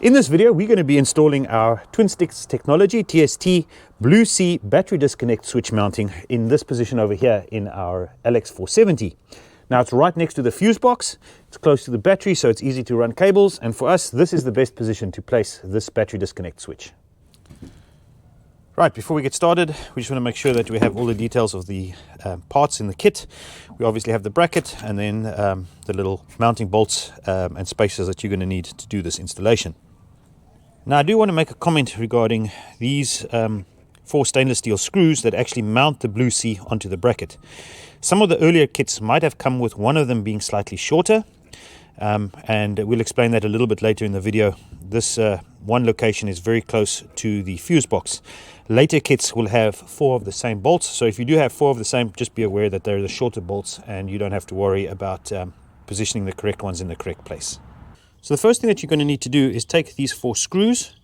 In this video, we're going to be installing our Twin Sticks Technology TST Blue Sea battery disconnect switch mounting in this position over here in our LX470. Now it's right next to the fuse box, it's close to the battery, so it's easy to run cables, and for us this is the best position to place this battery disconnect switch. Right, before we get started, we just want to make sure that we have all the details of the parts in the kit. We obviously have the bracket and then the little mounting bolts and spacers that you're going to need to do this installation. Now I do want to make a comment regarding these 4 stainless steel screws that actually mount the Blue Sea onto the bracket. Some of the earlier kits might have come with one of them being slightly shorter, and we'll explain that a little bit later in the video. This one location is very close to the fuse box. Later kits will have 4 of the same bolts, so if you do have 4 of the same, just be aware that they're the shorter bolts and you don't have to worry about positioning the correct ones in the correct place. So the first thing that you're going to need to do is take these 4 screws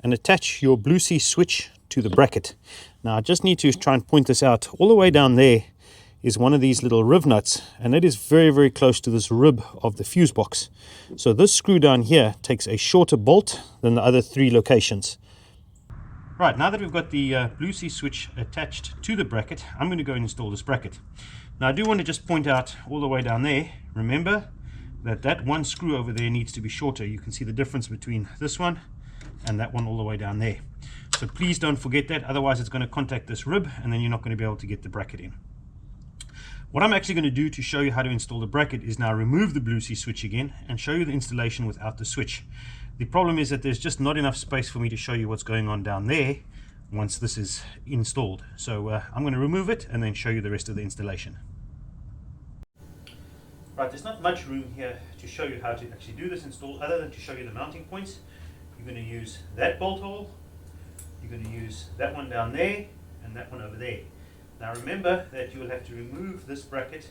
and attach your Blue Sea switch to the bracket. Now I just need to try and point this out. All the way down there is one of these little riv nuts, and it is very close to this rib of the fuse box. So this screw down here takes a shorter bolt than the other 3 locations. Right, now that we've got the Blue Sea switch attached to the bracket, I'm going to go and install this bracket. Now I do want to just point out all the way down there, remember that one screw over there needs to be shorter. You can see the difference between this one and that one all the way down there. So please don't forget that, otherwise it's going to contact this rib and then you're not going to be able to get the bracket in. What I'm actually going to do to show you how to install the bracket is now remove the Blue Sea switch again and show you the installation without the switch. The problem is that there's just not enough space for me to show you what's going on down there once this is installed. So I'm going to remove it and then show you the rest of the installation. Right, there's not much room here to show you how to actually do this install other than to show you the mounting points. You're going to use that bolt hole, you're going to use that one down there and that one over there. Now remember that you will have to remove this bracket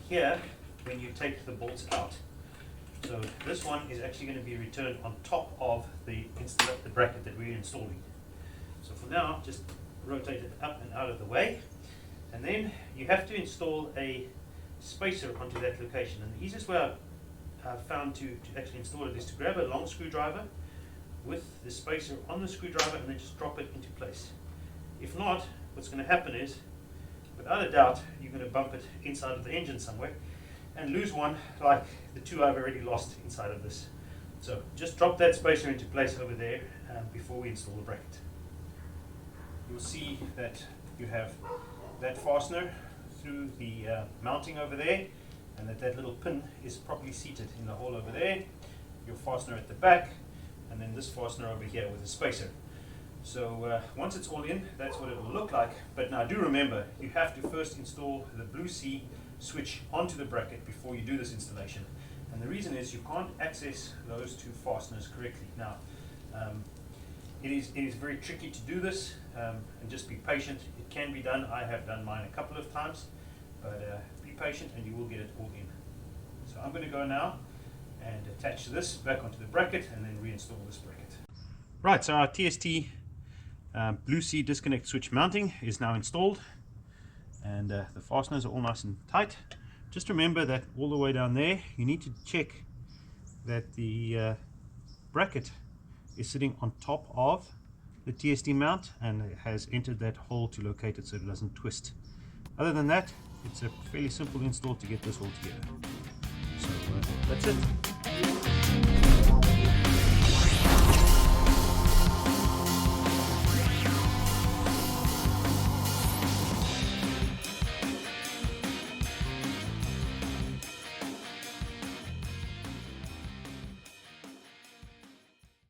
here when you take the bolts out. So this one is actually going to be returned on top of the bracket that we're installing. So for now, just rotate it up and out of the way, and then you have to install a spacer onto that location. And the easiest way I've found to actually install it is to grab a long screwdriver with the spacer on the screwdriver and then just drop it into place. If not, what's going to happen is, without a doubt, you're going to bump it inside of the engine somewhere and lose one like the 2 I've already lost inside of this. So just drop that spacer into place over there before we install the bracket. You'll see that you have that fastener through the mounting over there, and that little pin is properly seated in the hole over there, your fastener at the back, and then this fastener over here with a spacer. So once it's all in, that's what it will look like. But now do remember, you have to first install the Blue Sea switch onto the bracket before you do this installation. And the reason is you can't access those 2 fasteners correctly. Now it is very tricky to do this, and just be patient. It can be done. I have done mine a couple of times, but be patient and you will get it all in. So I'm going to go now and attach this back onto the bracket and then reinstall this bracket. Right, so our TST Blue Sea disconnect switch mounting is now installed, and the fasteners are all nice and tight. Just remember that all the way down there you need to check that the bracket is sitting on top of the TST mount and it has entered that hole to locate it so it doesn't twist. Other than that, it's a fairly simple install to get this all together. So that's it.